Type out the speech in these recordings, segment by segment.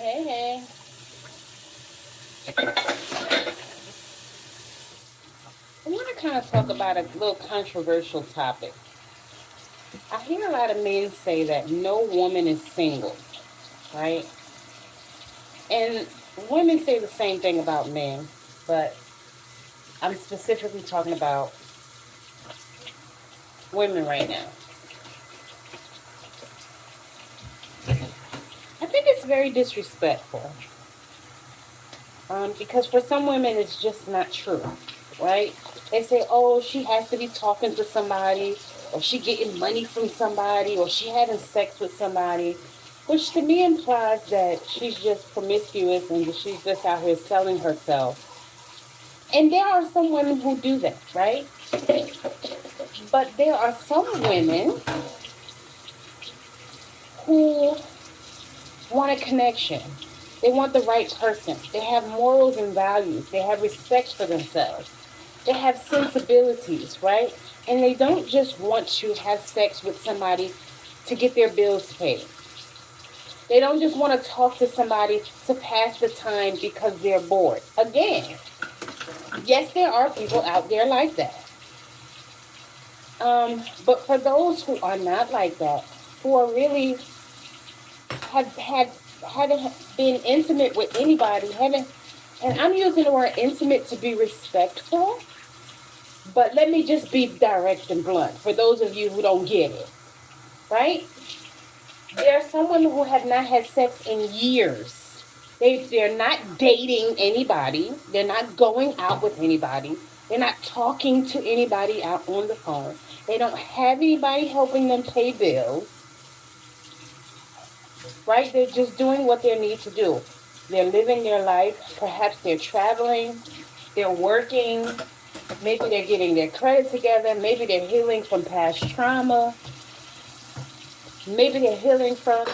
Hey, hey. I want to kind of talk about a little controversial topic. I hear a lot of men say that no woman is single, right? And women say the same thing about men, but I'm specifically talking about women right now. I think it's very disrespectful because for some women it's just not true, right? They say, oh, she has to be talking to somebody, or she getting money from somebody, or she having sex with somebody, which to me implies that she's just promiscuous and that she's just out here selling herself. And there are some women who do that, right? But there are some women who want a connection. They want the right person. They have morals and values. They have respect for themselves. They have sensibilities, right? And they don't just want to have sex with somebody to get their bills paid. They don't just want to talk to somebody to pass the time because they're bored. Again, yes, there are people out there like that. But for those who are not like that, who are really have haven't been intimate with anybody, haven't, and I'm using the word intimate to be respectful, but let me just be direct and blunt for those of you who don't get it, right? There are some women who have not had sex in years. They're not dating anybody. They're not going out with anybody. They're not talking to anybody out on the phone. They don't have anybody helping them pay bills, right? They're just doing what they need to do. They're living their life. Perhaps they're traveling. They're working. Maybe they're getting their credit together. Maybe they're healing from past trauma. Maybe they're healing from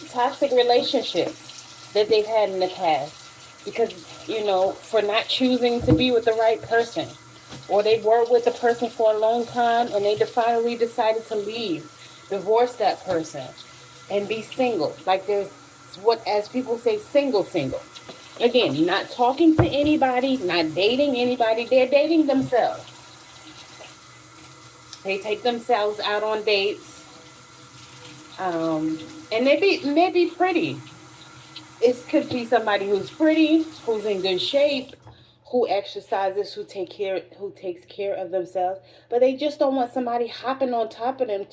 toxic relationships that they've had in the past because, for not choosing to be with the right person. Or they were with the person for a long time and they finally decided to leave, divorce that person, and be single. Like there's what, as people say, single, single. Again, not talking to anybody, not dating anybody. They're dating themselves. They take themselves out on dates. And maybe pretty. It could be somebody who's pretty, who's in good shape, who exercises, who takes care of themselves. But they just don't want somebody hopping on top of them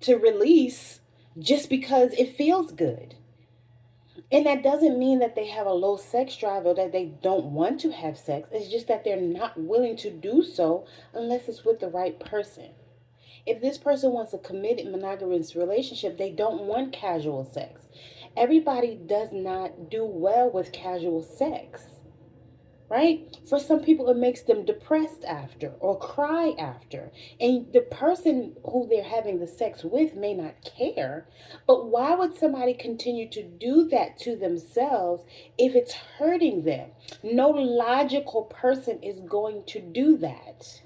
to release just because it feels good. And that doesn't mean that they have a low sex drive or that they don't want to have sex. It's just that they're not willing to do so unless it's with the right person. If this person wants a committed monogamous relationship, they don't want casual sex. Everybody does not do well with casual sex, right? For some people, it makes them depressed after or cry after. And the person who they're having the sex with may not care. But why would somebody continue to do that to themselves if it's hurting them? No logical person is going to do that.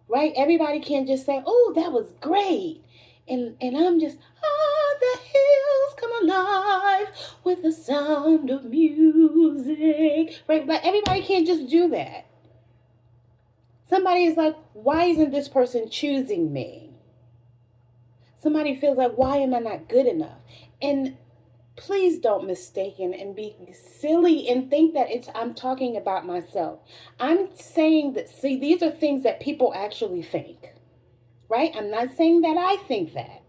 Right? Everybody can't just say, "Oh, that was great," and I'm just, "Ah, the hills come alive with the sound of music." Right? But everybody can't just do that. Somebody is like, "Why isn't this person choosing me?" Somebody feels like, "Why am I not good enough?" And please don't mistake and be silly and think that I'm talking about myself. I'm saying that, see, these are things that people actually think, right? I'm not saying that I think that.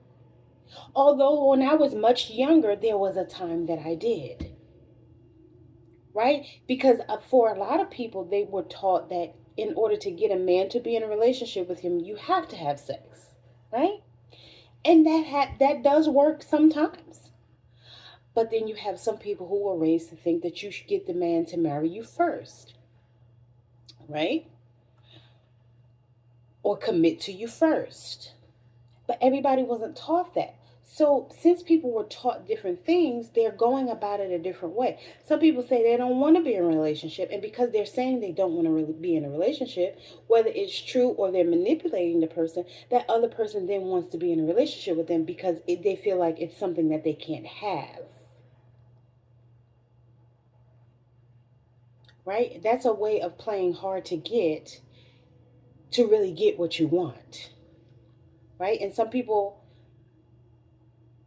Although when I was much younger, there was a time that I did, right? Because for a lot of people, they were taught that in order to get a man to be in a relationship with him, you have to have sex, right? And that does work sometimes. But then you have some people who were raised to think that you should get the man to marry you first, right? Or commit to you first. But everybody wasn't taught that. So, since people were taught different things, they're going about it a different way. Some people say they don't want to be in a relationship, and because they're saying they don't want to really be in a relationship, whether it's true or they're manipulating the person, that other person then wants to be in a relationship with them because they feel like it's something that they can't have. Right? That's a way of playing hard to get to really get what you want. Right? And some people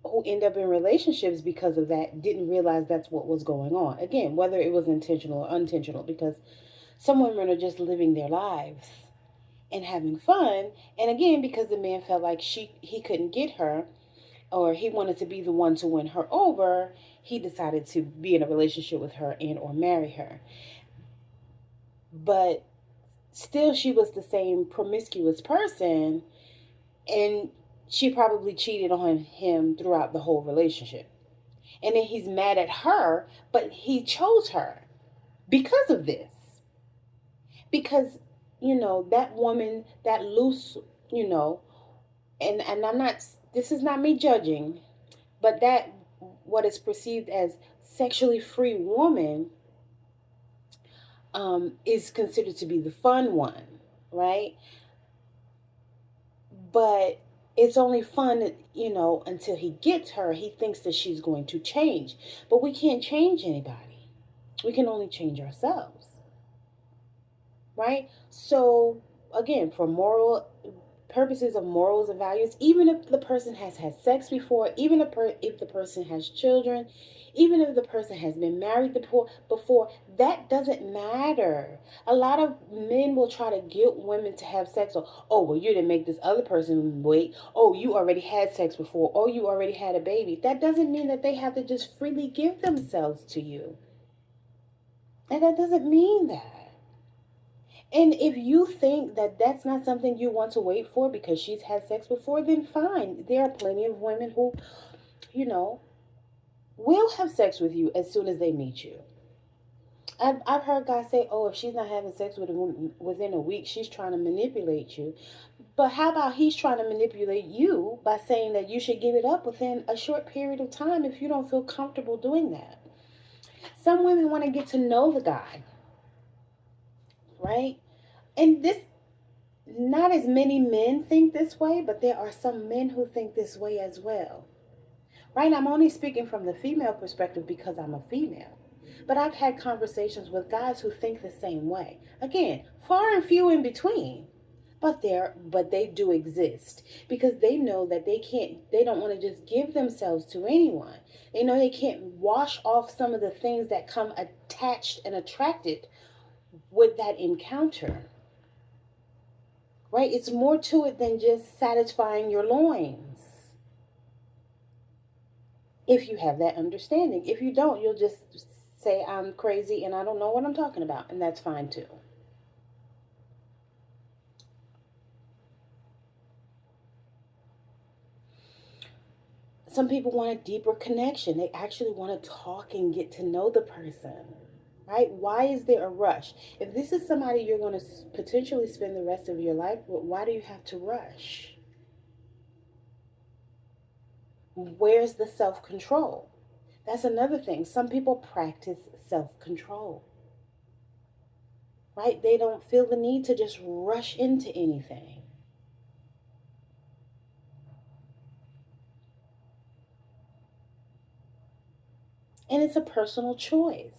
who end up in relationships because of that didn't realize that's what was going on. Again, whether it was intentional or unintentional, because some women are just living their lives and having fun. And again, because the man felt like he couldn't get her, or he wanted to be the one to win her over, he decided to be in a relationship with her and or marry her. But still, she was the same promiscuous person, and she probably cheated on him throughout the whole relationship. And then he's mad at her, but he chose her because of this. Because, that woman, that loose, you know, and I'm not, this is not me judging, but that what is perceived as sexually free woman is considered to be the fun one, right? But it's only fun, until he gets her. He thinks that she's going to change. But we can't change anybody. We can only change ourselves. Right? So, again, for moral purposes of morals and values, even if the person has had sex before, even if the person has children, even if the person has been married before, that doesn't matter. A lot of men will try to guilt women to have sex, or, oh, well, you didn't make this other person wait. Oh, you already had sex before. Oh, you already had a baby. That doesn't mean that they have to just freely give themselves to you. And that doesn't mean that. And if you think that that's not something you want to wait for because she's had sex before, then fine. There are plenty of women who, you know, will have sex with you as soon as they meet you. I've heard guys say, oh, if she's not having sex with a woman within a week, she's trying to manipulate you. But how about he's trying to manipulate you by saying that you should give it up within a short period of time if you don't feel comfortable doing that? Some women want to get to know the guy, right? And this, not as many men think this way, but there are some men who think this way as well. Right? I'm only speaking from the female perspective because I'm a female. But I've had conversations with guys who think the same way. Again, far and few in between. But they do exist because they know that they don't want to just give themselves to anyone. They know they can't wash off some of the things that come attached and attracted with that encounter. Right? It's more to it than just satisfying your loins. If you have that understanding. If you don't, you'll just say I'm crazy and I don't know what I'm talking about, and that's fine too. Some people want a deeper connection. They actually want to talk and get to know the person. Right? Why is there a rush? If this is somebody you're going to potentially spend the rest of your life with, why do you have to rush? Where's the self-control? That's another thing. Some people practice self-control. Right? They don't feel the need to just rush into anything. And it's a personal choice.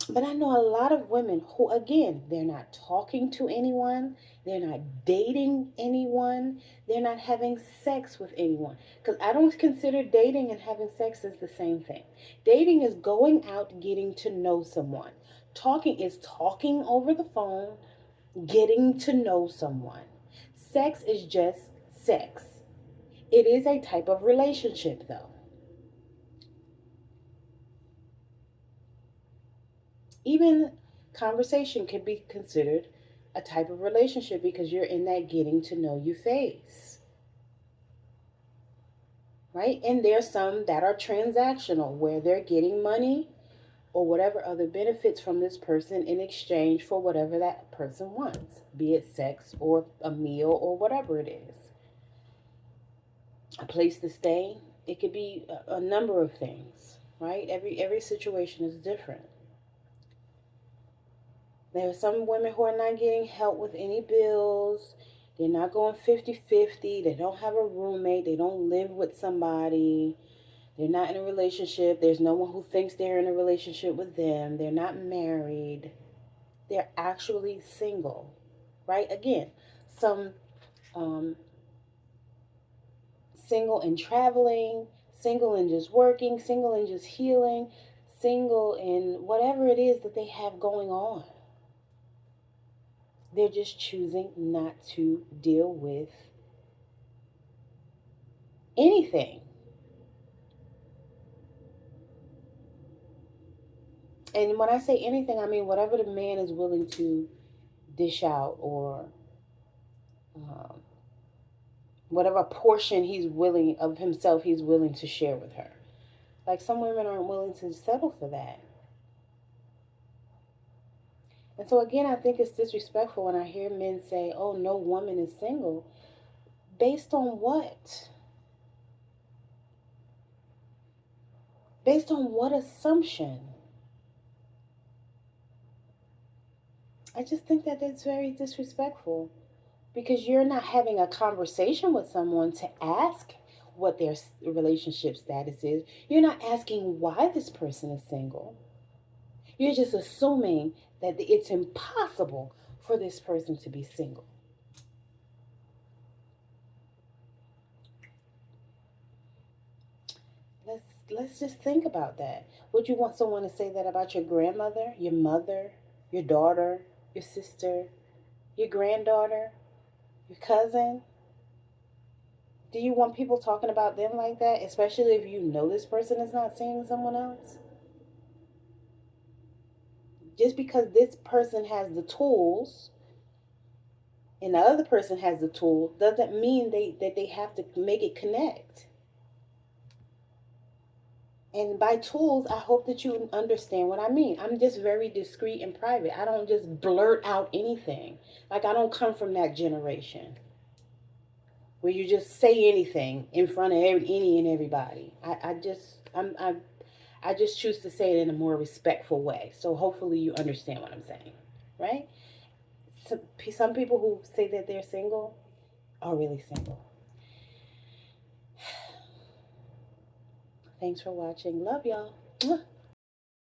But I know a lot of women who, again, they're not talking to anyone, they're not dating anyone, they're not having sex with anyone. Because I don't consider dating and having sex as the same thing. Dating is going out, getting to know someone. Talking is talking over the phone, getting to know someone. Sex is just sex. It is a type of relationship, though. Even conversation can be considered a type of relationship because you're in that getting to know you phase. Right? And there's some that are transactional where they're getting money or whatever other benefits from this person in exchange for whatever that person wants, be it sex or a meal or whatever it is. A place to stay, it could be a number of things, right? Every situation is different. There are some women who are not getting help with any bills. They're not going 50-50. They don't have a roommate. They don't live with somebody. They're not in a relationship. There's no one who thinks they're in a relationship with them. They're not married. They're actually single, right? Again, some um, single and traveling, single and just working, single and just healing, single in whatever it is that they have going on. They're just choosing not to deal with anything. And when I say anything, I mean whatever the man is willing to dish out, or um, whatever portion he's willing of himself he's willing to share with her. Like, some women aren't willing to settle for that. And so again, I think it's disrespectful when I hear men say, "Oh, no woman is single." Based on what? Based on what assumption? I just think that that's very disrespectful, because you're not having a conversation with someone to ask what their relationship status is. You're not asking why this person is single. You're just assuming that it's impossible for this person to be single. Let's just think about that. Would you want someone to say that about your grandmother, your mother, your daughter, your sister, your granddaughter, your cousin? Do you want people talking about them like that, especially if you know this person is not seeing someone else? Just because this person has the tools and the other person has the tool doesn't mean that they have to make it connect. And by tools, I hope that you understand what I mean. I'm just very discreet and private. I don't just blurt out anything. Like, I don't come from that generation where you just say anything in front of any and everybody. I just choose to say it in a more respectful way. So hopefully you understand what I'm saying, right? Some people who say that they're single are really single. Thanks for watching. Love y'all.